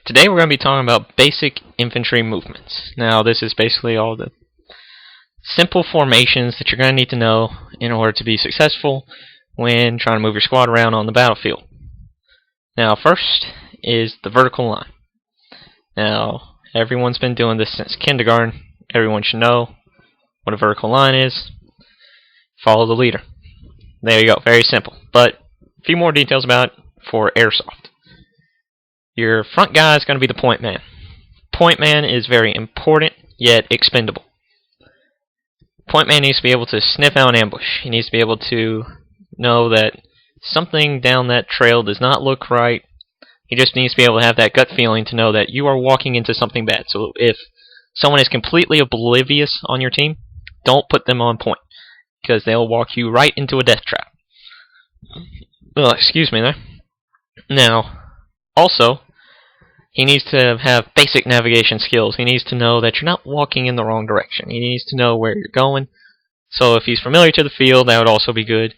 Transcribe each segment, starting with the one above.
Today we're going to be talking about basic infantry movements. Now this is basically all the simple formations that you're going to need to know in order to be successful when trying to move your squad around on the battlefield. Now first is the vertical line. Now everyone's been doing this since kindergarten. Everyone should know what a vertical line is. Follow the leader. There you go, very simple. But a few more details about it for Airsoft. Your front guy is going to be the point man. Point man is very important, yet expendable. Point man needs to be able to sniff out an ambush. He needs to be able to know that something down that trail does not look right. He just needs to be able to have that gut feeling to know that you are walking into something bad. So if someone is completely oblivious on your team, don't put them on point, because they'll walk you right into a death trap. Excuse me there. Now, also, he needs to have basic navigation skills. He needs to know that you're not walking in the wrong direction. He needs to know where you're going. So if he's familiar to the field, that would also be good.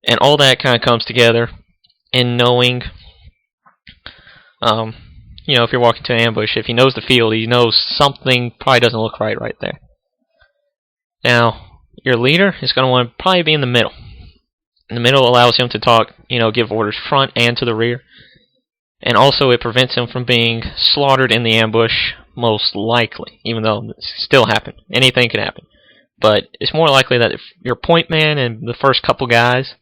And all that kind of comes together in knowing, if you're walking to an ambush, if he knows the field, he knows something probably doesn't look right there. Now, your leader is going to want to probably be in the middle. In the middle allows him to talk, give orders front and to the rear. And also it prevents him from being slaughtered in the ambush, most likely, even though it still happen. Anything can happen. But it's more likely that if your point man and the first couple guys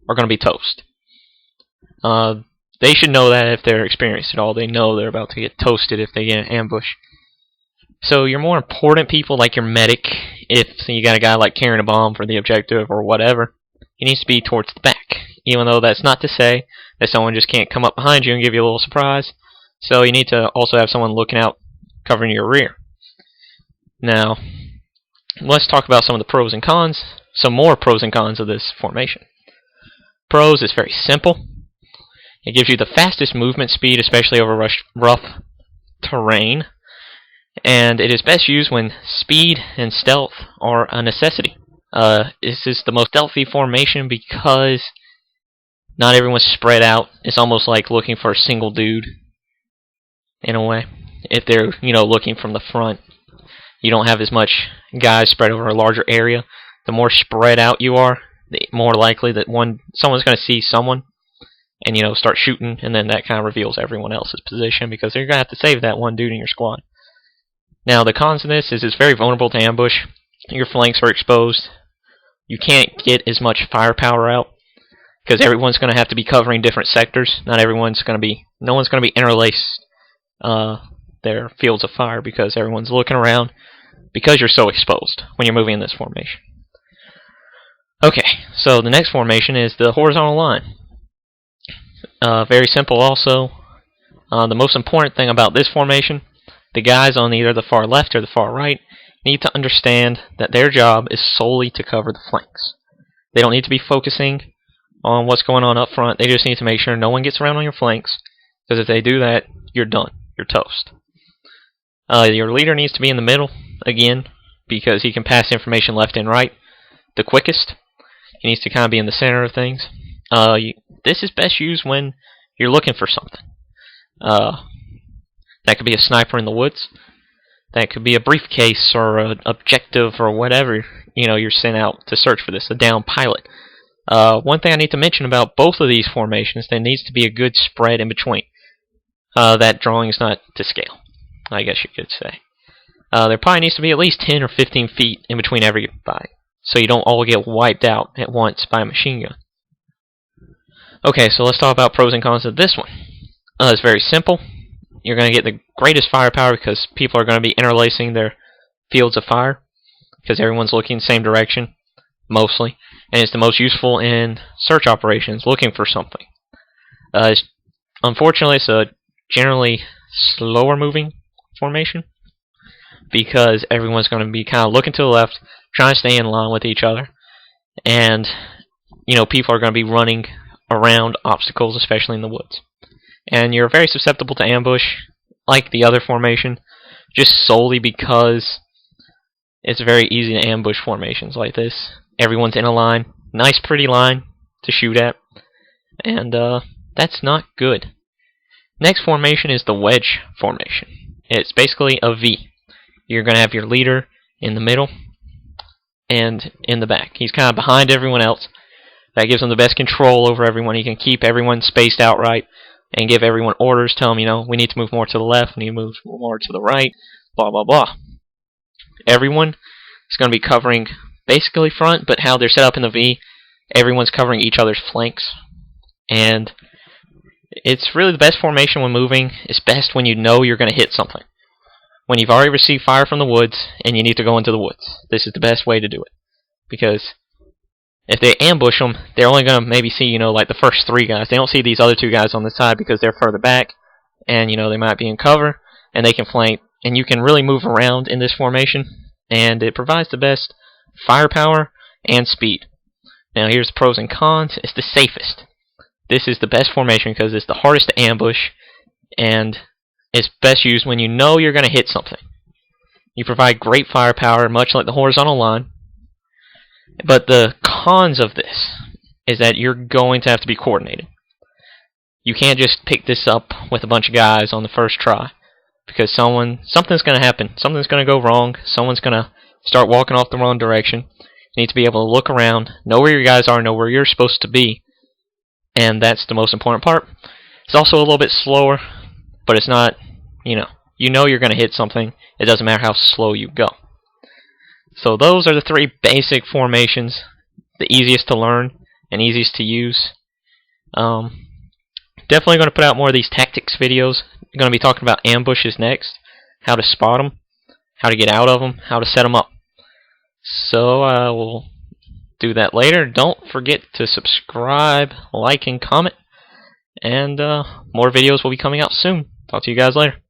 are going to be toast. They should know that if they're experienced at all. They know they're about to get toasted if they get an ambush. So your more important people, like your medic, if you got a guy like carrying a bomb for the objective or whatever, he needs to be towards the back. Even though that's not to say that someone just can't come up behind you and give you a little surprise. So you need to also have someone looking out, covering your rear. Now, let's talk about some of the pros and cons. Some more pros and cons of this formation. Pros is very simple. It gives you the fastest movement speed, especially over rough terrain. And it is best used when speed and stealth are a necessity. This is the most stealthy formation because not everyone's spread out. It's almost like looking for a single dude, in a way. If they're, looking from the front, you don't have as much guys spread over a larger area. The more spread out you are, the more likely that someone's going to see someone and, start shooting, and then that kind of reveals everyone else's position because they're going to have to save that one dude in your squad. Now, the cons of this is it's very vulnerable to ambush. Your flanks are exposed. You can't get as much firepower out, because everyone's going to have to be covering different sectors. No one's going to be interlaced their fields of fire because everyone's looking around because you're so exposed when you're moving in this formation. Okay, so the next formation is the horizontal line. Very simple also. The most important thing about this formation, the guys on either the far left or the far right need to understand that their job is solely to cover the flanks. They don't need to be focusing on what's going on up front. They just need to make sure no one gets around on your flanks, because if they do that, you're done. You're toast. Your leader needs to be in the middle, again, because he can pass information left and right the quickest. He needs to kind of be in the center of things. This is best used when you're looking for something. That could be a sniper in the woods. That could be a briefcase or an objective or whatever you're sent out to search for this, a downed pilot. One thing I need to mention about both of these formations, there needs to be a good spread in between. That drawing is not to scale, I guess you could say. There probably needs to be at least 10 or 15 feet in between everybody, so you don't all get wiped out at once by a machine gun. Okay, so let's talk about pros and cons of this one. It's very simple. You're going to get the greatest firepower because people are going to be interlacing their fields of fire, because everyone's looking the same direction, mostly. And it's the most useful in search operations, looking for something. Unfortunately, it's a generally slower moving formation, because everyone's going to be kind of looking to the left, trying to stay in line with each other. And, people are going to be running around obstacles, especially in the woods. And you're very susceptible to ambush, like the other formation, just solely because it's very easy to ambush formations like this. Everyone's in a line, nice pretty line to shoot at, and that's not good. Next formation is the wedge formation. It's basically a V. You're going to have your leader in the middle and in the back. He's kind of behind everyone else. That gives him the best control over everyone. He can keep everyone spaced out right and give everyone orders. Tell them, we need to move more to the left, we need to move more to the right, blah, blah, blah. Everyone is going to be covering basically front, but how they're set up in the V, everyone's covering each other's flanks. And it's really the best formation when moving. It's best when you know you're going to hit something. When you've already received fire from the woods and you need to go into the woods. This is the best way to do it. Because if they ambush them, they're only going to maybe see, like the first 3 guys. They don't see these other 2 guys on the side because they're further back. And, they might be in cover. And they can flank. And you can really move around in this formation. And it provides the best firepower and speed. Now here's the pros and cons. It's the safest. This is the best formation because it's the hardest to ambush. And it's best used when you know you're going to hit something. You provide great firepower, much like the horizontal line. But the cons of this is that you're going to have to be coordinated. You can't just pick this up with a bunch of guys on the first try. Because something's going to happen. Something's going to go wrong. Someone's going to start walking off the wrong direction. You need to be able to look around, know where your guys are, know where you're supposed to be. And that's the most important part. It's also a little bit slower, but it's not, you know you're going to hit something. It doesn't matter how slow you go. So those are the 3 basic formations, the easiest to learn and easiest to use. Definitely going to put out more of these tactics videos. I'm going to be talking about ambushes next, how to spot them, how to get out of them, how to set them up. So we'll do that later. Don't forget to subscribe, like, and comment. And more videos will be coming out soon. Talk to you guys later.